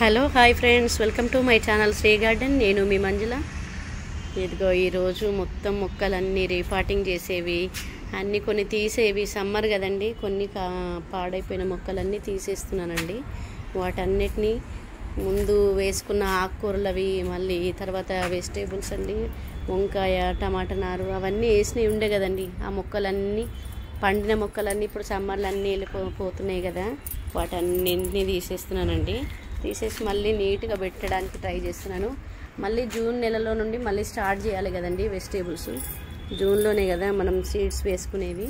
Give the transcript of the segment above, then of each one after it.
Hello hi friends, welcome to my channel Shri garden. నేను మీ మంజుల. ఇదిగో ఈరోజు మొత్తం మొక్కలన్నీ రీపాటింగ్ చేసేవి, అన్నీ కొన్ని తీసేవి. సమ్మర్ కదండి, కొన్ని పాడైపోయిన మొక్కలన్నీ తీసేస్తున్నానండి. వాటన్నిటినీ ముందు వేసుకున్న ఆకుకూరలవి, మళ్ళీ తర్వాత వెజిటేబుల్స్ అండి, వంకాయ, టమాటా నారు అవన్నీ వేసినవి ఉండే కదండి. ఆ మొక్కలన్నీ పండిన మొక్కలన్నీ ఇప్పుడు సమ్మర్లో అన్నీ వెళ్ళిపోతున్నాయి కదా, వాటన్నింటినీ తీసేస్తున్నానండి. తీసేసి మళ్ళీ నీట్గా పెట్టడానికి ట్రై చేస్తున్నాను. మళ్ళీ జూన్ నెలలో నుండి మళ్ళీ స్టార్ట్ చేయాలి కదండి వెజిటేబుల్స్. జూన్లోనే కదా మనం సీడ్స్ వేసుకునేవి.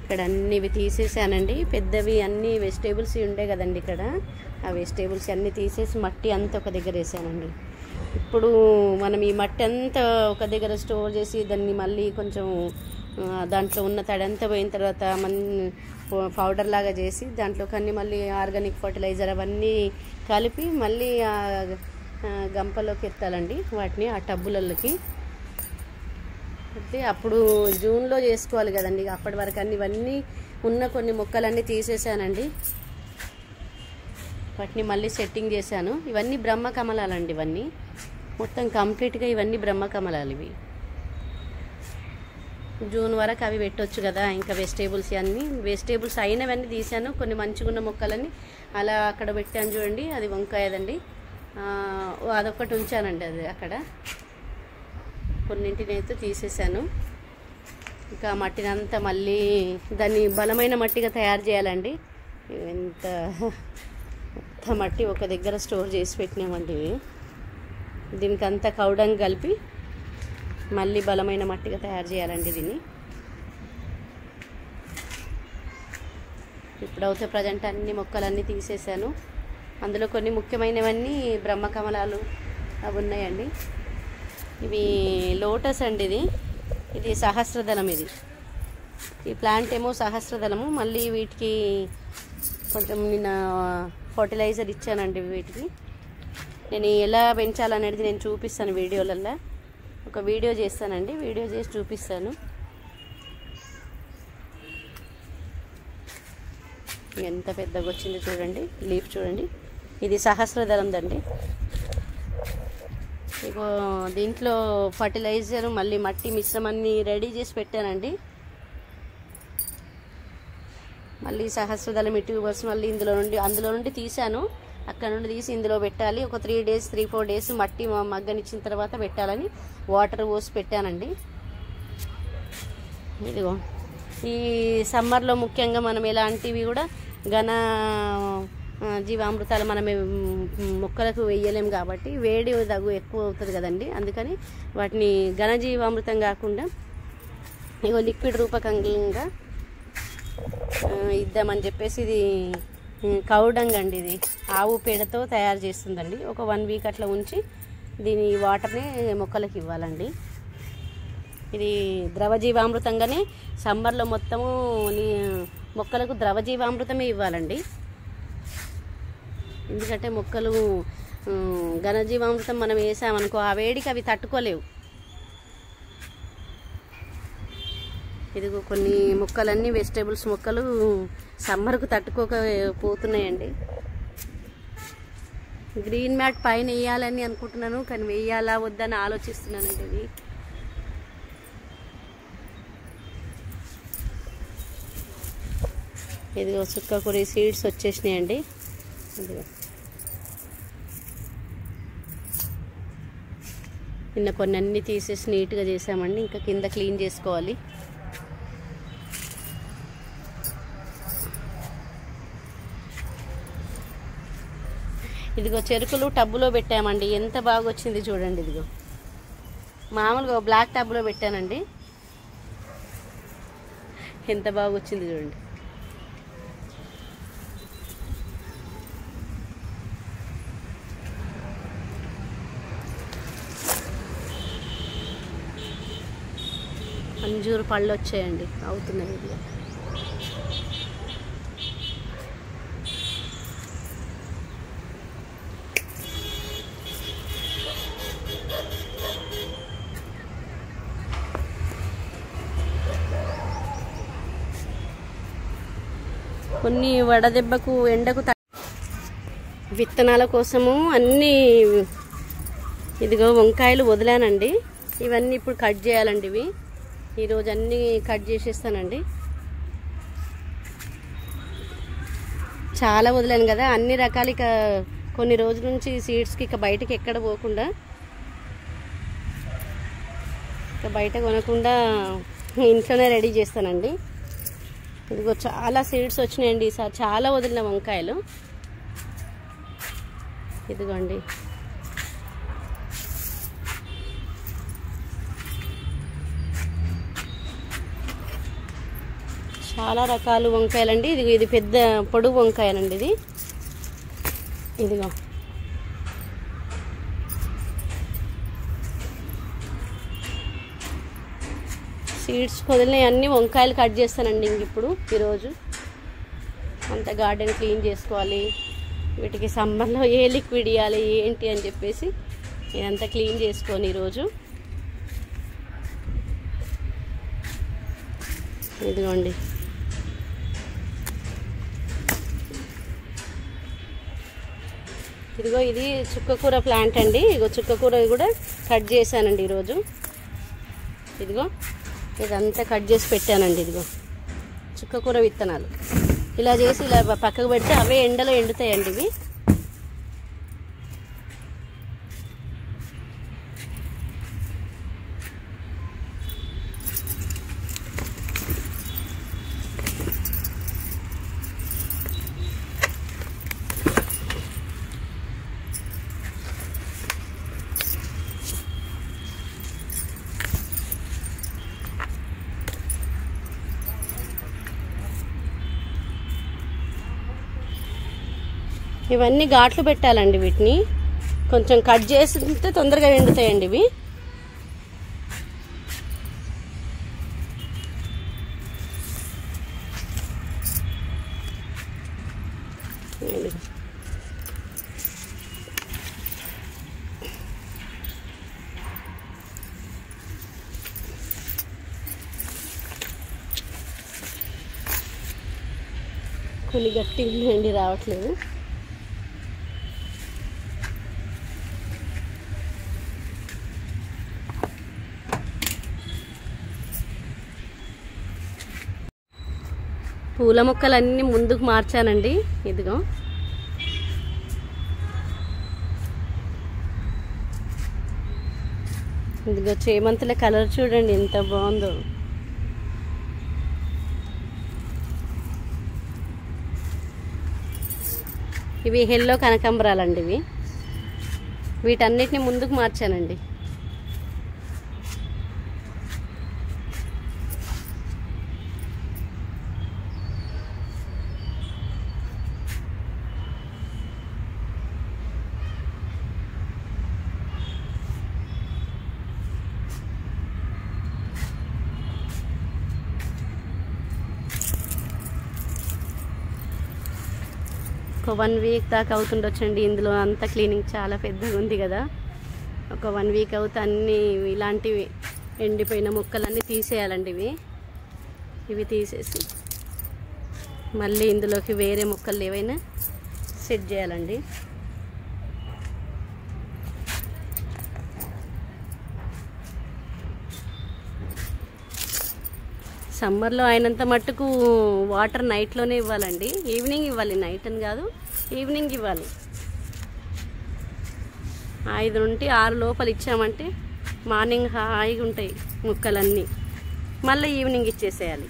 ఇక్కడ అన్నీ ఇవి తీసేసానండి. పెద్దవి అన్నీ వెజిటేబుల్స్ ఉండే కదండి ఇక్కడ. ఆ వెజిటేబుల్స్ అన్నీ తీసేసి మట్టి అంతా ఒక దగ్గర వేసానండి. ఇప్పుడు మనం ఈ మట్టి అంతా ఒక దగ్గర స్టోర్ చేసి దాన్ని మళ్ళీ కొంచెం దాంట్లో ఉన్న తడంతా పోయిన తర్వాత పౌడర్ లాగా చేసి దాంట్లో కానీ మళ్ళీ ఆర్గానిక్ ఫర్టిలైజర్ అవన్నీ కలిపి మళ్ళీ గంపలోకి ఎత్తాలండి వాటిని, ఆ టబ్బులలోకి. అయితే అప్పుడు జూన్లో చేసుకోవాలి కదండి. అప్పటి వరకు అన్ని ఇవన్నీ ఉన్న కొన్ని మొక్కలన్నీ తీసేసానండి. వాటిని మళ్ళీ సెట్టింగ్ చేశాను. ఇవన్నీ బ్రహ్మ కమలాలండి. ఇవన్నీ మొత్తం కంప్లీట్గా ఇవన్నీ బ్రహ్మ కమలాలు. ఇవి జూన్ వరకు అవి పెట్టవచ్చు కదా. ఇంకా వెజిటేబుల్స్ అయినవన్నీ తీసాను. కొన్ని మంచిగా ఉన్న మొక్కలన్నీ అలా అక్కడ పెట్టాను చూడండి. అది వంకాయదండి, అదొకటి ఉంచానండి. అది అక్కడ కొన్నింటిని అయితే తీసేసాను. ఇంకా మట్టిని అంతా మళ్ళీ దాన్ని బలమైన మట్టిగా తయారు చేయాలండి. ఎంత మట్టి ఒక దగ్గర స్టోర్ చేసి పెట్టినామండి. దీనికి అంతా కౌడంగ్ కలిపి మళ్ళీ బలమైన మట్టిగా తయారు చేయాలండి దీన్ని. ఇప్పుడైతే ప్రజెంట్ అన్ని మొక్కలన్నీ తీసేసాను. అందులో కొన్ని ముఖ్యమైనవన్నీ బ్రహ్మకమలాలు అవి ఉన్నాయండి. ఇవి లోటస్ అండి. ఇది సహస్రదళం. ఈ ప్లాంట్ ఏమో సహస్రదళము. మళ్ళీ వీటికి కొంచెం నిన్న ఫర్టిలైజర్ ఇచ్చానండి. వీటికి నేను ఎలా పెంచాలనేది నేను చూపిస్తాను వీడియోలలో. ఒక వీడియో చేస్తానండి, వీడియో చేసి చూపిస్తాను. ఎంత పెద్దగా వచ్చింది చూడండి, లీఫ్ చూడండి. ఇది సహస్రదళం దండి. ఇగో దీంట్లో ఫర్టిలైజర్ మళ్ళీ మట్టి మిశ్రమాన్ని రెడీ చేసి పెట్టానండి. మళ్ళీ సహస్రదళం ఇటు వచ్చి మళ్ళీ అందులో నుండి తీసాను. అక్కడ నుండి తీసి ఇందులో పెట్టాలి. ఒక 3-4 డేస్ మట్టి మగ్గనిచ్చిన తర్వాత పెట్టాలని వాటర్ పోసి పెట్టానండి. ఇదిగో ఈ సమ్మర్లో ముఖ్యంగా మనం ఎలాంటివి కూడా ఘన జీవామృతాలు మనం మొక్కలకు వేయలేము కాబట్టి వేడి దగ్గు ఎక్కువ అవుతుంది కదండి. అందుకని వాటిని ఘన జీవామృతం కాకుండా ఇగో లిక్విడ్ రూపకంగా ఇద్దామని చెప్పేసి ఇది కౌడంగ్ అండి. ఇది ఆవు పేడతో తయారు చేస్తుందండి. ఒక 1 వీక్ అట్లా ఉంచి దీని వాటర్ని మొక్కలకు ఇవ్వాలండి. ఇది ద్రవజీవామృతంగానే సమ్మర్లో మొత్తము మొక్కలకు ద్రవజీవామృతమే ఇవ్వాలండి. ఎందుకంటే మొక్కలు ఘనజీవామృతం మనం వేసామనుకో ఆ వేడికి అవి తట్టుకోలేవు. ఇదిగో కొన్ని మొక్కలన్నీ వెజిటేబుల్స్ మొక్కలు సమ్మర్కు తట్టుకోకపోతున్నాయండి. గ్రీన్ మ్యాట్ పైన వేయాలని అనుకుంటున్నాను, కానీ వేయాలా వద్దని ఆలోచిస్తున్నానండి. ఇదిగో చుక్కకూర సీడ్స్ వచ్చేసినాయండి. ఇదిగో నిన్న కొన్ని అన్నీ తీసేసి నీట్గా చేసామండి. ఇంకా కింద క్లీన్ చేసుకోవాలి. ఇదిగో చెరుకులు టబ్బులో పెట్టామండి. ఎంత బాగా వచ్చింది చూడండి. ఇదిగో మామూలుగా బ్లాక్ టబ్లో పెట్టానండి. ఎంత బాగా వచ్చింది చూడండి. అంజూరు పళ్ళు వచ్చాయండి, అవుతున్నాయి. ఇది కొన్ని వడదెబ్బకు ఎండకు విత్తనాల కోసము అన్నీ ఇదిగో వంకాయలు వదిలానండి. ఇవన్నీ ఇప్పుడు కట్ చేయాలండి. ఇవి ఈరోజు అన్నీ కట్ చేసేస్తానండి. చాలా వదిలాను కదా, అన్ని రకాలు. ఇక కొన్ని రోజుల నుంచి సీడ్స్కి ఇక బయటకి ఎక్కడ పోకుండా, ఇక బయట కొనకుండా ఇంట్లోనే రెడీ చేస్తానండి. ఇదిగో చాలా సీడ్స్ వచ్చినాయండి ఈసారి, చాలా వదిలిన వంకాయలు. ఇదిగోండి చాలా రకాలు వంకాయలండి. ఇది పెద్ద పొడుగు వంకాయలండి. ఇదిగో సీడ్స్ వదిలినవి అన్ని వంకాయలు కట్ చేస్తానండి. ఇంక ఇప్పుడు ఈరోజు అంత గార్డెన్ క్లీన్ చేసుకోవాలి. వీటికి సమ్మర్లో ఏ లిక్విడ్ ఇవ్వాలి ఏంటి అని చెప్పేసి ఇదంతా క్లీన్ చేసుకొని ఈరోజు. ఇదిగోండి ఇదిగో ఇది చుక్కకూర ప్లాంట్ అండి. ఇదిగో చుక్కకూర కూడా కట్ చేశానండి ఈరోజు. ఇదిగో ఇదంతా కట్ చేసి పెట్టానండి. ఇదిగో చుక్కకూర విత్తనాలు ఇలా చేసి ఇలా పక్కకు పెడితే అవే ఎండలో ఎండుతాయండి. ఇవి ఇవన్నీ ఘాట్లు పెట్టాలండి. వీటిని కొంచెం కట్ చేస్తే తొందరగా ఎండుతాయండి ఇవి. కొన్ని గట్టిగా ఉన్నాయండి, రావట్లేదు. పూల మొక్కలన్నీ ముందుకు మార్చానండి. ఇదిగో ఇదిగో చేమంతుల కలర్ చూడండి ఎంత బాగుందో. ఇవి ఎల్లో కనకాంబరాలండి. వీటన్నిటిని ముందుకు మార్చానండి. ఒక 1 వీక్ దాకా అవుతుండొచ్చండి. ఇందులో అంతా క్లీనింగ్ చాలా పెద్దగా ఉంది కదా. ఒక 1 వీక్ అవుతే అన్నీ ఇలాంటివి ఎండిపోయిన మొక్కలన్నీ తీసేయాలండి. ఇవి తీసేసి మళ్ళీ ఇందులోకి వేరే మొక్కలు ఏవైనా సెట్ చేయాలండి. సమ్మర్లో అయినంత మట్టుకు వాటర్ నైట్లోనే ఇవ్వాలండి. ఈవినింగ్ ఇవ్వాలి, నైట్ అని కాదు, ఈవినింగ్ ఇవ్వాలి. 5 నుండి 6 లోపల ఇచ్చామంటే మార్నింగ్ హాయిగా ఉంటాయి మొక్కలన్నీ. మళ్ళీ ఈవినింగ్ ఇచ్చేసేయాలి.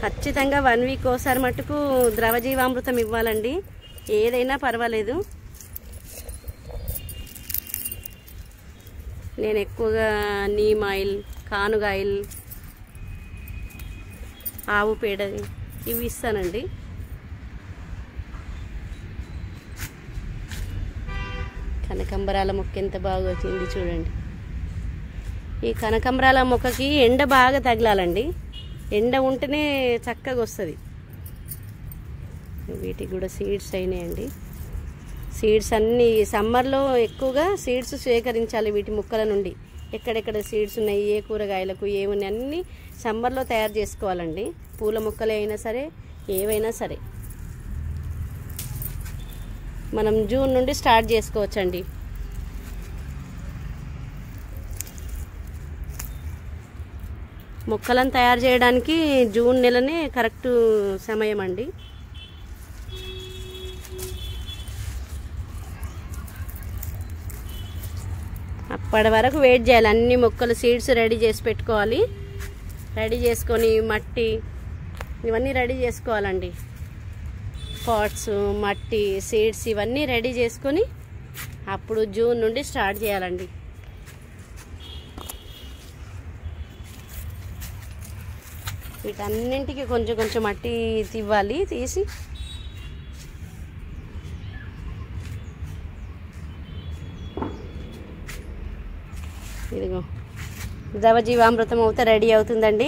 ఖచ్చితంగా 1 వీక్ ఒకసారి మట్టుకు ద్రవజీవామృతం ఇవ్వాలండి. ఏదైనా పర్వాలేదు. నేను ఎక్కువగా నీమ్ ఆయిల్, కానుగాయిల్, ఆవు పేడ ఇవి ఇస్తానండి. కనకాంబరాల మొక్క ఎంత బాగా వచ్చింది చూడండి. ఈ కనకాంబరాల మొక్కకి ఎండ బాగా తగలాలండి. ఎండ ఉంటేనే చక్కగా వస్తుంది. వీటికి కూడా సీడ్స్ అయినాయండి. సీడ్స్ అన్నీ సమ్మర్లో ఎక్కువగా సీడ్స్ సేకరించాలి వీటి మొక్కల నుండి. ఎక్కడెక్కడ సీడ్స్ ఉన్నాయి, ఏ కూరగాయలకు ఏమున్నాయి అన్నీ సమ్మర్లో తయారు చేసుకోవాలండి. పూల మొక్కలే అయినా సరే, ఏవైనా సరే. మనం జూన్ నుండి స్టార్ట్ చేసుకోవచ్చండి. మొక్కలను తయారు చేయడానికి జూన్ నెలనే కరెక్ట్ సమయం అండి. అప్పటి వరకు వెయిట్ చేయాలి. అన్ని మొక్కలు సీడ్స్ రెడీ చేసి పెట్టుకోవాలి. రెడీ చేసుకొని మట్టి ఇవన్నీ రెడీ చేసుకోవాలండి. పాట్స్, మట్టి, సీడ్స్ ఇవన్నీ రెడీ చేసుకొని అప్పుడు జూన్ నుండి స్టార్ట్ చేయాలండి. వీటన్నింటికి కొంచెం కొంచెం మట్టి తీవాలి. తీసి ఇదిగో జవజీవామృతం అవుతే రెడీ అవుతుందండి.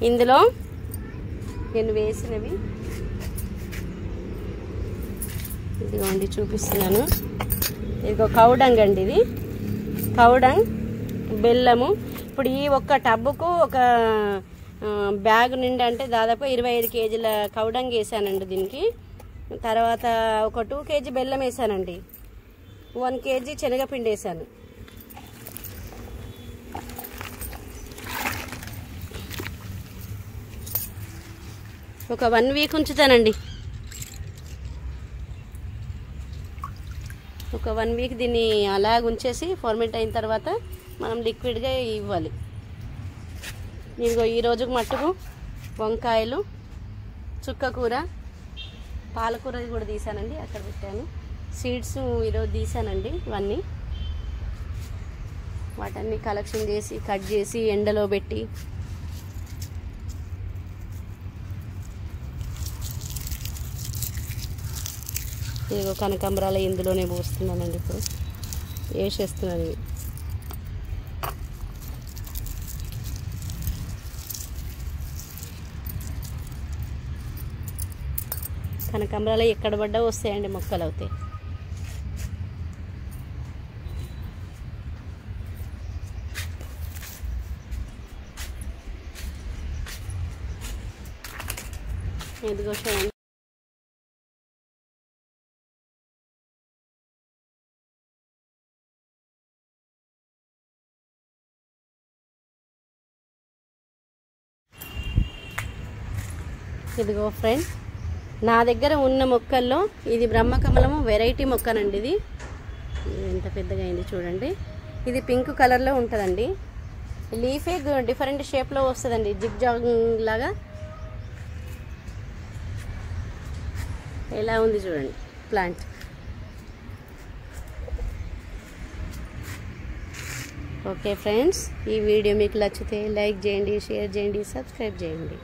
ఇందులో నేను వేసినవి ఇదిగోండి చూపిస్తున్నాను. ఇదిగో కౌడంగ్ అండి. ఇది కౌడంగ్, బెల్లము. ఇప్పుడు ఈ ఒక్క టబ్బుకు ఒక బ్యాగ్ నిండి అంటే దాదాపు 25 కేజీల కౌడంగ్ వేసానండి దీనికి. తర్వాత ఒక 2 కేజీ బెల్లం వేసానండి. 1 కేజీ శనగపిండి వేసాను. ఒక 1 వీక్ ఉంచుతానండి. ఒక 1 వీక్ దీన్ని అలాగ ఉంచేసి ఫార్మేట్ అయిన తర్వాత మనం లిక్విడ్గా ఇవ్వాలి. ఇదిగో ఈ రోజుకు మట్టుకు వంకాయలు, చుక్కకూర, పాలకూర కూడా తీసానండి, అక్కడ పెట్టాను. సీడ్స్ ఈరోజు తీసానండి. ఇవన్నీ వాటన్ని కలెక్షన్ చేసి కట్ చేసి ఎండలో పెట్టి ఇదిగో కనకాంబరాలు ఇందులోనే పోస్తున్నానండి. ఇప్పుడు వేసేస్తున్నాను. ఇవి కనకాంబరాలు ఎక్కడ పడ్డా వస్తాయండి, మొక్కలు అవుతాయి. ఇదిగో చూడండి. ఇదిగో ఫ్రెండ్, నా దగ్గర ఉన్న మొక్కల్లో ఇది బ్రహ్మకమలము వెరైటీ మొక్కనండి. ఇది ఎంత పెద్దగా అయింది చూడండి. ఇది పింక్ కలర్లో ఉంటుందండి. లీఫే డిఫరెంట్ షేప్లో వస్తుందండి, జిగ్జాగ్ లాగా. ఎలా ఉంది చూడండి ప్లాంట్. ఓకే ఫ్రెండ్స్, ఈ వీడియో మీకు నచ్చితే లైక్ చేయండి, షేర్ చేయండి, సబ్స్క్రైబ్ చేయండి.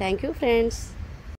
Thank you friends.